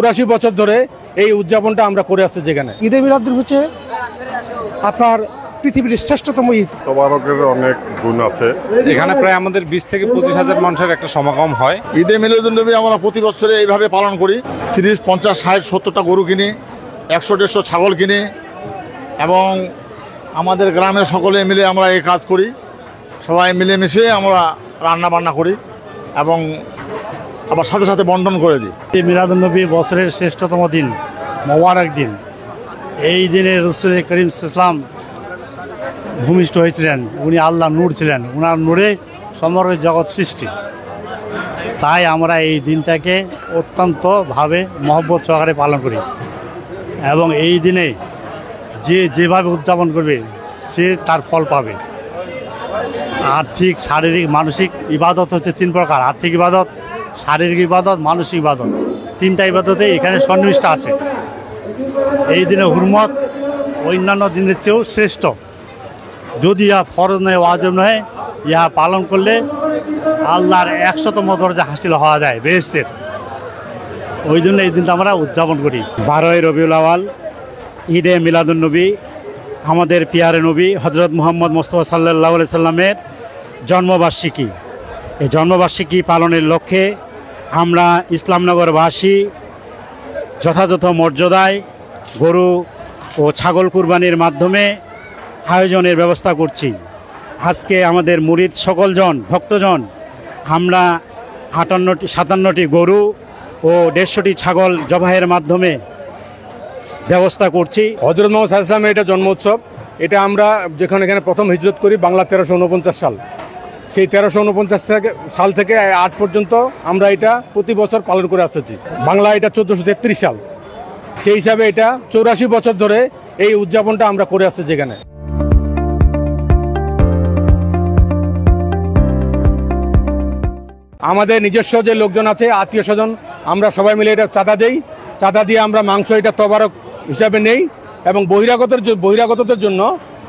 84 বছর ধরে এই উদযাপনটা আমরা করে আসছি। যেখানে ঈদে মিলাদুন হচ্ছে আপনার পৃথিবীর শ্রেষ্ঠতম ঈদ। তবারকের অনেক গুণ আছে। এখানে প্রায় আমাদের 20 থেকে 25,000 মানুষের একটা সমাগম হয়। ঈদে মিলাদুন্নবী আমরা প্রতি বছরে এইভাবে পালন করি। 30, 50, 60, 70টা গরু কিনি, 100-150 ছাগল কিনি এবং আমাদের গ্রামের সকলে মিলে আমরা এই কাজ করি। সবাই মিলেমিশে আমরা রান্না বান্না করি এবং আবার সাথে সাথে বন্টন করে দিই। ঈদে মিলাদুন্নবী বছরের শ্রেষ্ঠতম দিন, মোবারক দিন। এই দিনে রাসূল করিম সাল্লাল্লাহু ভূমিষ্ঠ হয়েছিলেন। উনি আল্লাহ নূর ছিলেন, ওনার নূরে সমগ্র জগৎ সৃষ্টি। তাই আমরা এই দিনটাকে অত্যন্তভাবে মহব্বত সহকারে পালন করি এবং এই দিনে যে যেভাবে উদযাপন করবে সে তার ফল পাবে। আর্থিক, শারীরিক, মানসিক ইবাদত হচ্ছে 3 প্রকার: আর্থিক ইবাদত, শারীরিক ইবাদত, মানসিক ইবাদত। 3টা ইবাদতে এখানে সন্নিবিষ্ট আছে। এই দিনে হুরমত অন্যান্য দিনের চেয়েও শ্রেষ্ঠ। যদি ইহা ফরজ নয়, ওয়াজিব নয়, ইহা পালন করলে আল্লাহর 100তম দরজা হাসিল হওয়া যায় বেহেশতের। ওই জন্য এই দিনটা আমরা উদযাপন করি। 12ই রবিউল আউয়াল ঈদে মিলাদুন্নবী, আমাদের পিয়ারে নবী হজরত মুহাম্মদ মুস্তাফা সাল্লাল্লাহু আলাইহি সাল্লামের জন্মবার্ষিকী। এই জন্মবার্ষিকী পালনের লক্ষ্যে আমরা ইসলামনগরবাসী যথাযথ মর্যাদায় গরু ও ছাগল কুরবানির মাধ্যমে আয়োজনের ব্যবস্থা করছি। আজকে আমাদের মুরিদ সকলজন, ভক্তজন, আমরা 57টি গরু ও 150টি ছাগল জবাহের মাধ্যমে ব্যবস্থা করছি। হযরত মুহাম্মদ সাল্লাল্লাহু আলাইহি ওয়াসাল্লামের এটা জন্ম উৎসব। এটা আমরা যেখানে এখানে প্রথম হিজরত করি বাংলা 1349 সাল। সেই 1349 সাল থেকে আজ পর্যন্ত আমরা এটা প্রতি বছর পালন করে আসতেছি। বাংলা এটা 1433 সাল। সেই হিসাবে এটা 84 বছর ধরে এই উদযাপনটা আমরা করে আসছি। যেখানে আমাদের নিজস্ব যে লোকজন আছে, আত্মীয় স্বজন, আমরা সবাই মিলে এটা চাঁদা দেই। চাঁদা দিয়ে আমরা মাংস এটা তবারক হিসাবে নেই এবং বহিরাগতদের জন্য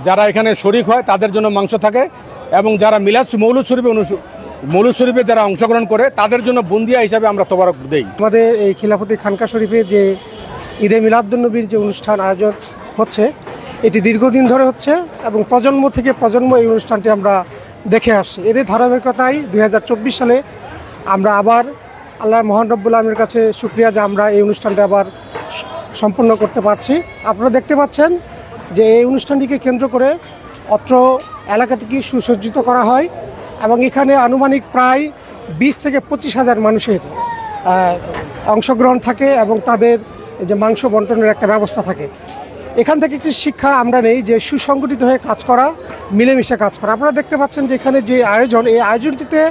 যারা এখানে শরিক হয় তাদের জন্য মাংস থাকে এবং যারা মৌলুদ শরীফে যারা অংশগ্রহণ করে তাদের জন্য বুন্দিয়া হিসাবে আমরা তবারক দেই। আমাদের এই খিলাফতি খানকা শরীফে যে ঈদে মিলাদুন্নবীর যে অনুষ্ঠান আয়োজন হচ্ছে, এটি দীর্ঘদিন ধরে হচ্ছে এবং প্রজন্ম থেকে প্রজন্ম এই অনুষ্ঠানটি আমরা দেখে আসছি। এর ধারাবাহিকতায় 2024 সালে আমরা আবার আল্লাহ মহান রব্বুল আলামিনের কাছে শুকরিয়া যে আমরা এই অনুষ্ঠানটা আবার সম্পন্ন করতে পারছি। আপনারা দেখতে পাচ্ছেন যে এই অনুষ্ঠানটিকে কেন্দ্র করে অত্র এলাকাটিকে সুসজ্জিত করা হয় এবং এখানে আনুমানিক প্রায় 20 থেকে 25,000 মানুষের অংশগ্রহণ থাকে এবং তাদের যে মাংস বন্টনের একটা ব্যবস্থা থাকে। এখান থেকে একটি শিক্ষা আমরা নেই যে সুসংগঠিত হয়ে কাজ করা, মিলেমিশে কাজ করা। আপনারা দেখতে পাচ্ছেন যে এখানে যে আয়োজন, এই আয়োজনটিতে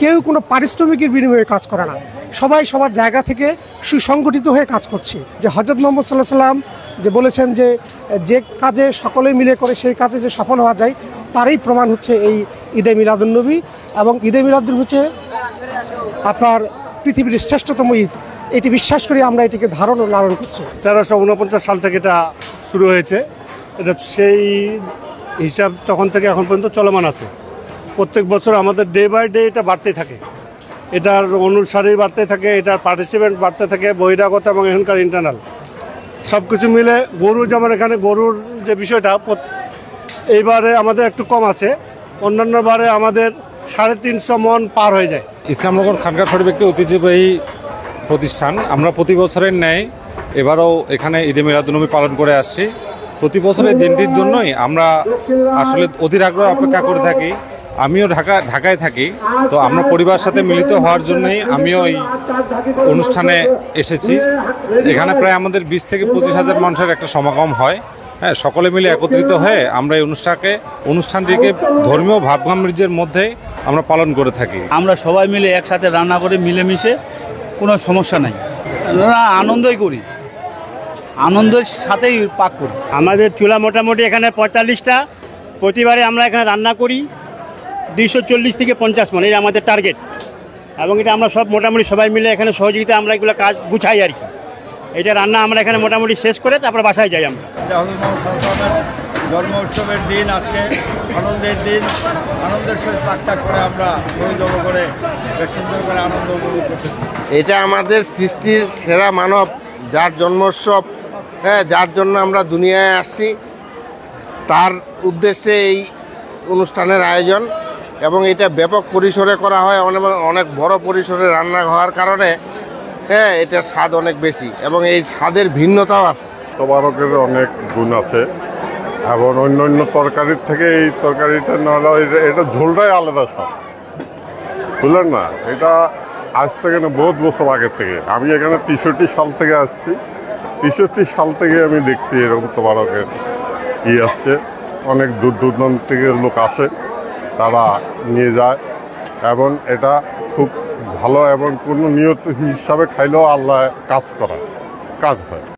কেউ কোনো পারিশ্রমিকের বিনিময়ে কাজ করে না। সবাই সবার জায়গা থেকে সুসংগঠিত হয়ে কাজ করছি। যে হযরত মুহাম্মদ সাল্লাল্লাহু আলাইহি সাল্লাম যে বলেছেন যে কাজে সকলে মিলে করে সেই কাজে যে সফল হওয়া যায়, তারই প্রমাণ হচ্ছে এই ঈদে মিলাদুন্নবী। এবং ঈদে মিলাদুন হচ্ছে আপনার পৃথিবীর শ্রেষ্ঠতম ঈদ। এটি বিশ্বাস করি আমরা এটিকে ধারণ ও লালন করছি। 1349 সাল থেকে এটা শুরু হয়েছে। এটা সেই হিসাব তখন থেকে এখন পর্যন্ত চলমান আছে। প্রত্যেক বছর আমাদের ডে বাই ডে এটা বাড়তেই থাকে। এটার অনুসারী বাড়তে থাকে, এটার পার্টিসিপেন্ট বাড়তে থাকে, বহিরাগত এবং এখানকার ইন্টারনাল সব কিছু মিলে। গরু যেমন এখানে গরুর যে বিষয়টা এইবারে আমাদের একটু কম আছে, অন্যান্য বারে আমাদের 350 মণ পার হয়ে যায়। ইসলামনগর খানকা শরীফ একটি ঐতিহ্যবাহী প্রতিষ্ঠান। আমরা প্রতি বছরের ন্যায় এবারও এখানে ঈদে মিলাদুন্নবী পালন করে আসছি। প্রতি বছরের দিনটির জন্যই আমরা আসলে অধীর আগ্রহে অপেক্ষা করে থাকি। আমিও ঢাকায় থাকি, তো আমরা পরিবারের সাথে মিলিত হওয়ার জন্যই আমিও এই অনুষ্ঠানে এসেছি। এখানে প্রায় আমাদের 20 থেকে 25,000 মানুষের একটা সমাগম হয়। হ্যাঁ, সকলে মিলে একত্রিত হয়ে আমরা এই অনুষ্ঠানটিকে ধর্মীয় ভাবগাম্ভীর্যের মধ্যে আমরা পালন করে থাকি। আমরা সবাই মিলে একসাথে রান্না করে মিলেমিশে, কোনো সমস্যা নাই, আনন্দই করি, আনন্দের সাথেই পাক করি। আমাদের চুলা মোটামুটি এখানে 45টা। প্রতিবারে আমরা এখানে রান্না করি 240 থেকে 50 মণ, এটা আমাদের টার্গেট। এবং এটা আমরা সব মোটামুটি সবাই মিলে এখানে সহযোগিতা আমরা এগুলো কাজ গুছাই আর কি। এটা রান্না আমরা এখানে মোটামুটি শেষ করে তারপরে বাসায় যাই আমরা। জন্ম উৎসবের দিন, আজকে আনন্দের দিন, আনন্দের সহিত পাকশাক করে আমরা পরিদর্শন করে বেশ সুন্দর করে আনন্দ উপভোগ করতেছি। এটা আমাদের সৃষ্টির সেরা মানব, যার জন্মোৎসব, হ্যাঁ, যার জন্য আমরা দুনিয়ায় আসছি, তার উদ্দেশ্যে এই অনুষ্ঠানের আয়োজন। এবং এটা ব্যাপক পরিসরে করা হয়, অনেক বড় পরিসরে রান্না হওয়ার কারণে হ্যাঁ এটার স্বাদ অনেক বেশি এবং এই স্বাদের ভিন্নতাও আছে। তবারকের অনেক গুণ আছে এবং অন্য অন্য তরকারির থেকে এই তরকারিটা নাহলে এটা ঝোলটাই আলাদা সব, বুঝলেন না? এটা আজ থেকে না, বহুত বছর আগের থেকে। আমি এখানে 63 সাল থেকে আসছি। 63 সাল থেকে আমি দেখছি এরকম তবারকের আসছে। অনেক দূর দূরান্ত থেকে লোক আসে, তারা নিয়ে যায় এবং এটা খুব ভালো এবং কোনো নিয়ত হিসাবে খাইলেও আল্লাহ কাজ হয়।